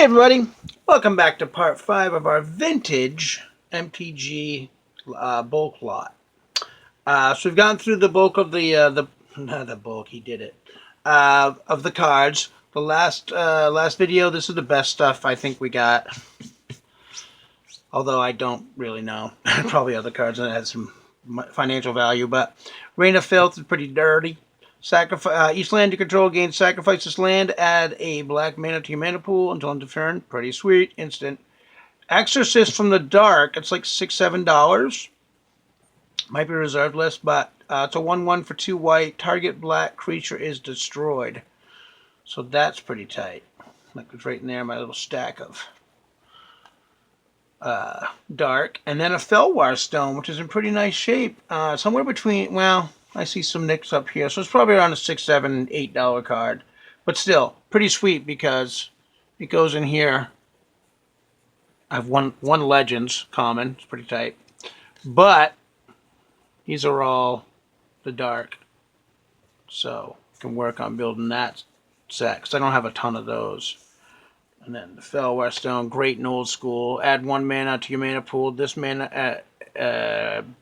Hey everybody, welcome back to part 5 of our Vintage MTG bulk lot. So we've gone through the bulk of not the bulk, he did it, of the cards. The last video, this is the best stuff I think we got. Although I don't really know. Probably other cards that had some financial value, but Reign of Filth is pretty dirty. Sacrifice each land you control gains sacrifice this land, add a black mana to your mana pool until end of turn. Pretty sweet. Instant. Exorcist from the Dark, it's like $6-7. Might be reserved list, but it's a 1/1 for 2 white. Target black creature is destroyed. So that's pretty tight. Like it's right in there, my little stack of dark. And then a Felwar Stone, which is in pretty nice shape. Somewhere between, well, I see some nicks up here, so it's probably around a $6, $7, $8 card. But still, pretty sweet because it goes in here. I have one Legends common. It's pretty tight. But these are all the dark. So I can work on building that set because I don't have a ton of those. And then the Felwar Stone, great in old school. Add 1 mana to your mana pool. This mana,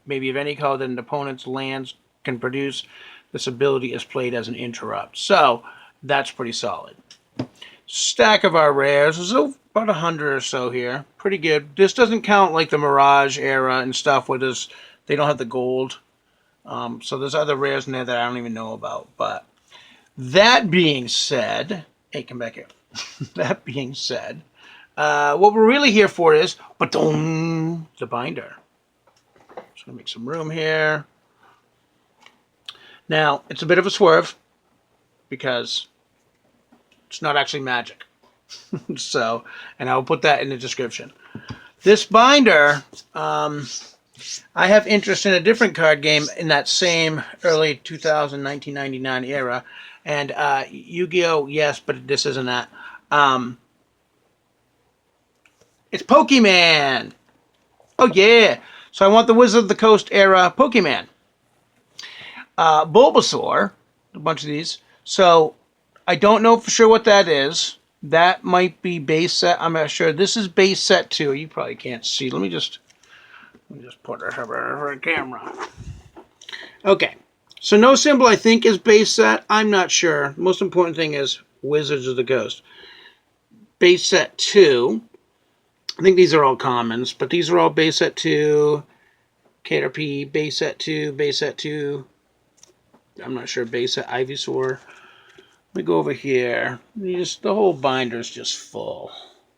maybe of any color that an opponent's lands can produce. This ability is played as an interrupt. So that's pretty solid. Stack of our rares. There's about 100 or so here. Pretty good. This doesn't count like the Mirage era and stuff where they don't have the gold. So there's other rares in there that I don't even know about. But that being said, hey, come back here. That being said, what we're really here for is the binder. Just gonna make some room here. Now, it's a bit of a swerve because it's not actually magic. So, and I'll put that in the description. This binder, I have interest in a different card game in that same early 2000, 1999 era. And Yu-Gi-Oh! Yes, but this isn't that. It's Pokemon! Oh, yeah! So I want the Wizard of the Coast era Pokemon. Bulbasaur, a bunch of these. So I don't know for sure what that is. That might be base set. I'm not sure. This is base set 2. You probably can't see. Let me just put it over a camera. Okay. So no symbol I think is base set. I'm not sure. The most important thing is Wizards of the Coast. Base set 2. I think these are all commons, but these are all base set 2. Caterpie, base set 2, base set 2. I'm not sure, base set Ivysaur. Let me go over here. The whole binder is just full.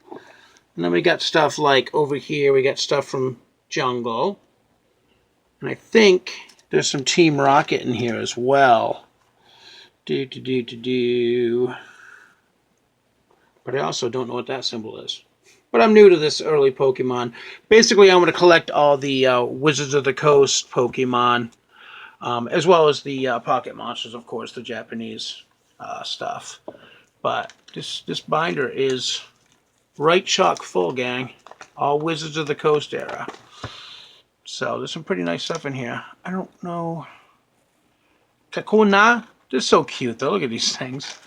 And then we got stuff like over here, we got stuff from Jungle. And I think there's some Team Rocket in here as well. But I also don't know what that symbol is. But I'm new to this early Pokemon. Basically, I'm going to collect all the Wizards of the Coast Pokemon. As well as the Pocket Monsters, of course, the Japanese stuff. But this binder is right chock full, gang. All Wizards of the Coast era. So there's some pretty nice stuff in here. I don't know. Kakuna? They're so cute, though. Look at these things.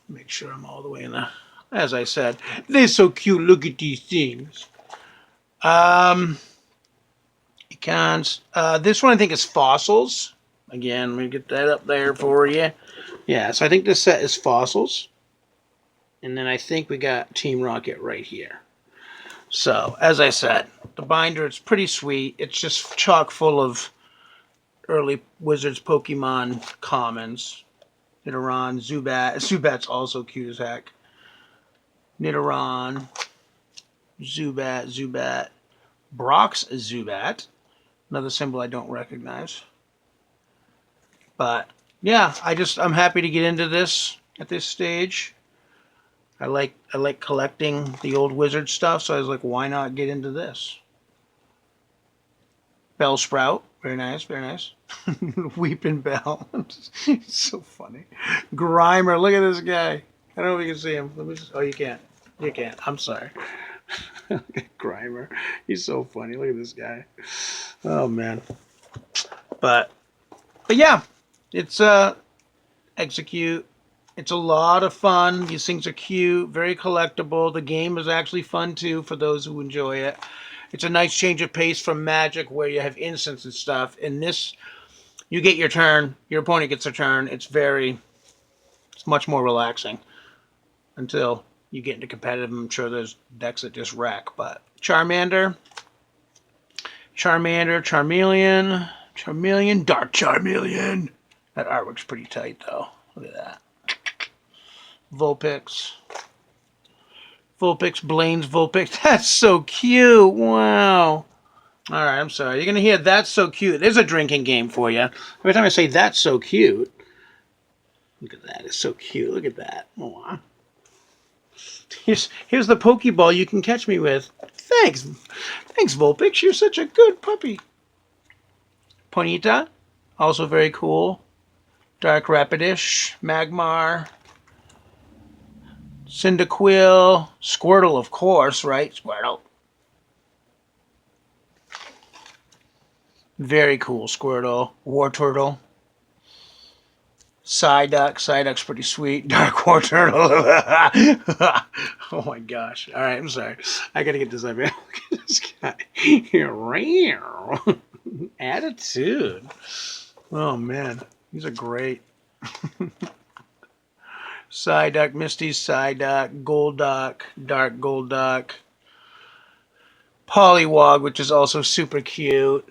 Make sure I'm all the way in there. As I said, they're so cute. Look at these things. This one I think is Fossils. Again, let me get that up there for you. Yeah, so I think this set is Fossils. And then I think we got Team Rocket right here. So, as I said, the binder, it's pretty sweet. It's just chock full of early Wizards Pokemon commons. Nidoran, Zubat. Zubat's also cute as heck. Nidoran, Zubat. Brock's Zubat. Another symbol I don't recognize. But, yeah, I'm happy to get into this at this stage. I like collecting the old Wizard stuff, so I was like, why not get into this? Bellsprout. Very nice, very nice. Weeping Bell. It's so funny. Grimer. Look at this guy. I don't know if you can see him. Let me just, oh, you can't. You can't. I'm sorry. Grimer. He's so funny. Look at this guy. Oh, man. But yeah. It's execute It's a lot of fun. These things are cute, very collectible. The game is actually fun too for those who enjoy it. It's a nice change of pace from Magic where you have instants and stuff. In this, you get your turn. Your opponent gets a turn. It's much more relaxing until you get into competitive. I'm sure there's decks that just wreck. But Charmander, Charmeleon, Dark Charmeleon. That artwork's pretty tight though. Look at that. Vulpix, Blaine's Vulpix. That's so cute. Wow. All right, I'm sorry. You're going to hear that's so cute. There's a drinking game for you. Every time I say that's so cute. Look at that. It's so cute. Look at that. Aww. Here's the Pokeball you can catch me with. Thanks. Thanks, Vulpix. You're such a good puppy. Ponyta. Also very cool. Dark Rapidish. Magmar. Cyndaquil. Squirtle, of course, right? Squirtle. Very cool, Squirtle. Wartortle. Psyduck. Psyduck's pretty sweet. Dark Wartortle. Oh my gosh. All right, I'm sorry. I gotta get this up here. Look at this guy. Attitude. Oh man, these are great. Psyduck, Misty Psyduck, Golduck, Dark Golduck, Poliwag, which is also super cute,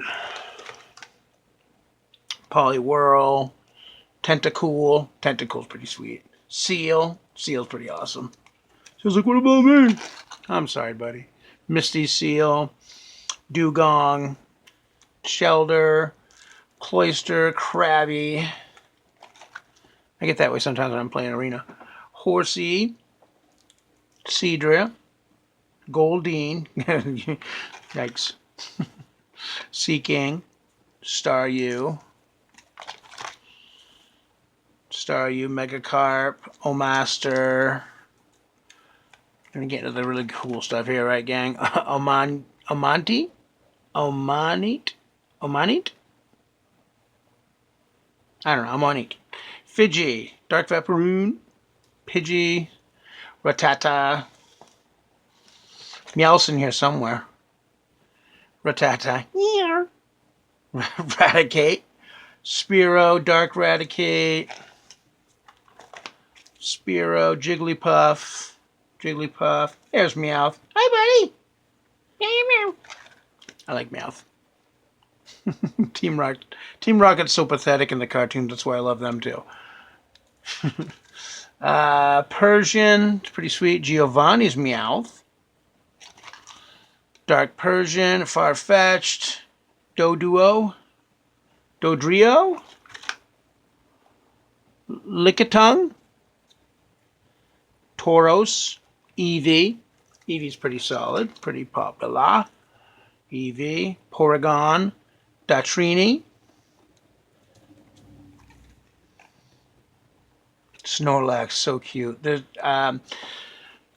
Poliwhirl, Tentacool. Tentacle's pretty sweet. Seal's pretty awesome. Seal's like, what about me? I'm sorry, buddy. Misty Seal, Dugong, Shelder, Cloyster, Krabby. I get that way sometimes when I'm playing Arena. Horsey, Seadra, Goldeen, yikes, Seaking, Staryu, Megacarp, Omaster. I'm going to get into the really cool stuff here, right, gang? Omanite? I don't know, Omanite. Fidgy, Dark Vaporeon, Pidgey, Rattata, Meowth in here somewhere. Rattata, yeah. Raticate, Spearow, Dark Raticate, Spearow, Jigglypuff. There's Meowth. Hi, buddy. Meow. I like Meowth. Team Rocket's so pathetic in the cartoons. That's why I love them too. Persian, it's pretty sweet. Giovanni's Meowth. Dark Persian, Farfetch'd, Dodrio, Lickitung, Tauros, Eevee. Eevee's pretty solid, pretty popular. Eevee, Porygon, Dartrini, Snorlax, so cute. The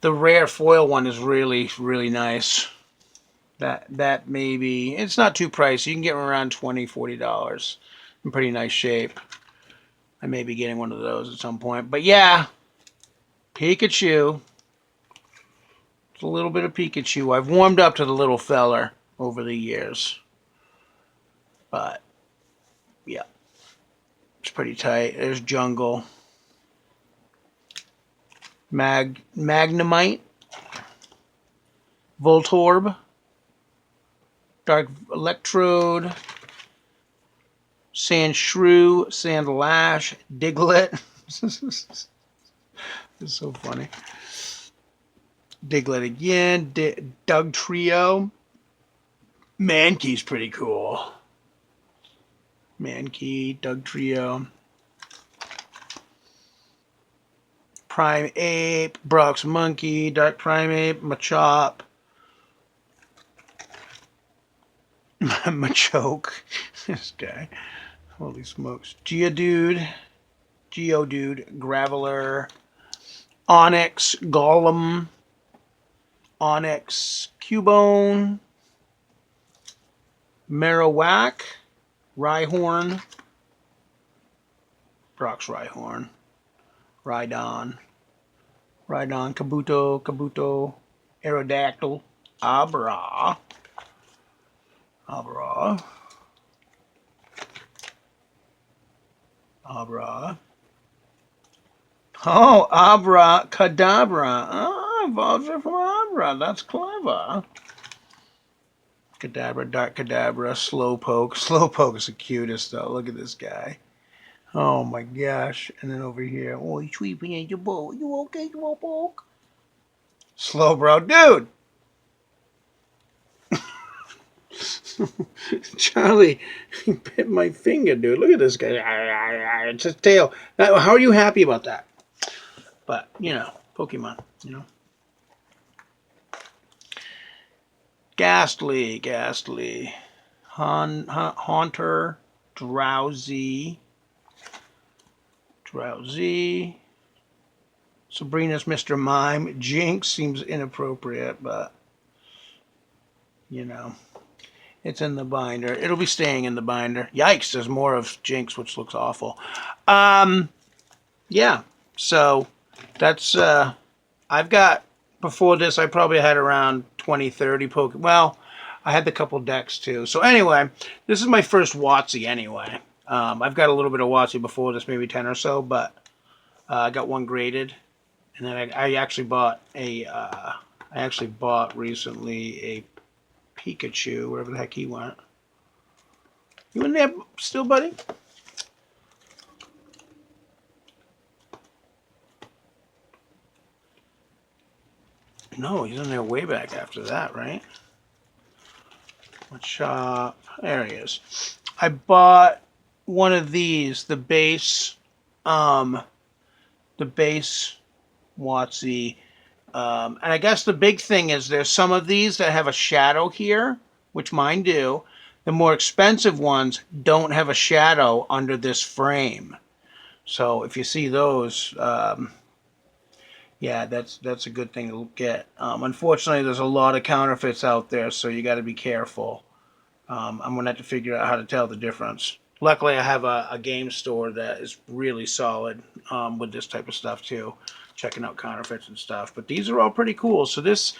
rare foil one is really, really nice. That maybe, it's not too pricey. You can get them around $20, $40 in pretty nice shape. I may be getting one of those at some point. But yeah, Pikachu. It's a little bit of Pikachu. I've warmed up to the little feller over the years. But, yeah. It's pretty tight. There's Jungle. Magnemite. Voltorb. Dark Electrode. Sandshrew. Sandlash. Diglett. This is so funny. Diglett again. Dugtrio. Mankey's pretty cool. Mankey, Dugtrio. Primeape, Brock's Monkey, Dark Primeape, Machop. Machoke. This guy. Holy smokes. Geodude, Graveler, Onyx, Golem, Cubone, Marowak, Rhyhorn, Brock's Rhyhorn, Rhydon, Kabuto, Aerodactyl, Abra, Abra, Abra. Oh, Abra Cadabra. Ah, evolves it from Abra. That's clever. Kadabra, Dark Kadabra, Slowpoke. Slowpoke is the cutest, though. Look at this guy. Oh my gosh. And then over here, oh, he's sweeping at your boat. You okay, Slowpoke? Slowbro. Dude! Charlie bit my finger, dude. Look at this guy. It's his tail. How are you happy about that? But, you know, Pokemon, you know. Ghastly. Haunter. Drowsy. Sabrina's Mr. Mime. Jinx seems inappropriate, but, you know. It's in the binder. It'll be staying in the binder. Yikes, there's more of Jinx, which looks awful. Yeah, so that's, I've got, before this, I probably had around 20, 30 Pokemon. Well, I had the couple decks, too. So anyway, this is my first WOTC anyway. I've got a little bit of WOTC before this, maybe 10 or so, but I got one graded. And then I actually bought recently a Pikachu, wherever the heck he went. You in there still, buddy? No, he's in there way back after that, right? Let's shop. There he is. I bought one of these, the base WOTC. And I guess the big thing is there's some of these that have a shadow here, which mine do. The more expensive ones don't have a shadow under this frame. So if you see those, yeah, that's a good thing to get. Unfortunately, there's a lot of counterfeits out there, so you got to be careful. I'm going to have to figure out how to tell the difference. Luckily, I have a game store that is really solid with this type of stuff, too. Checking out counterfeits and stuff. But these are all pretty cool. So this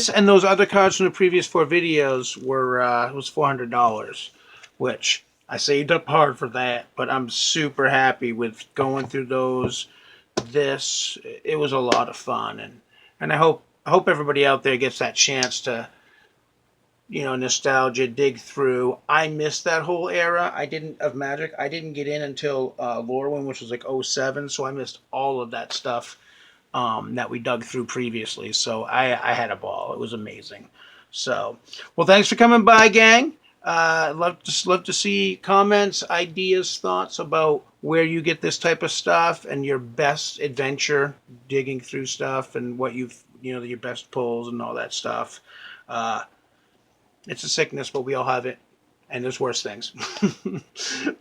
and those other cards from the previous 4 videos were was $400, which I saved up hard for that. But I'm super happy with going through those. It was a lot of fun, and I hope everybody out there gets that chance to, you know, nostalgia, dig through. I missed that whole era. Of Magic. I didn't get in until Lorwyn, which was like 07, so I missed all of that stuff that we dug through previously. So I had a ball. It was amazing. So, well, thanks for coming by, gang. Love to see comments, ideas, thoughts about where you get this type of stuff and your best adventure digging through stuff and what your best pulls and all that stuff. It's a sickness, but we all have it, and there's worse things.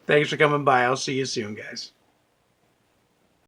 Thanks for coming by. I'll see you soon, guys.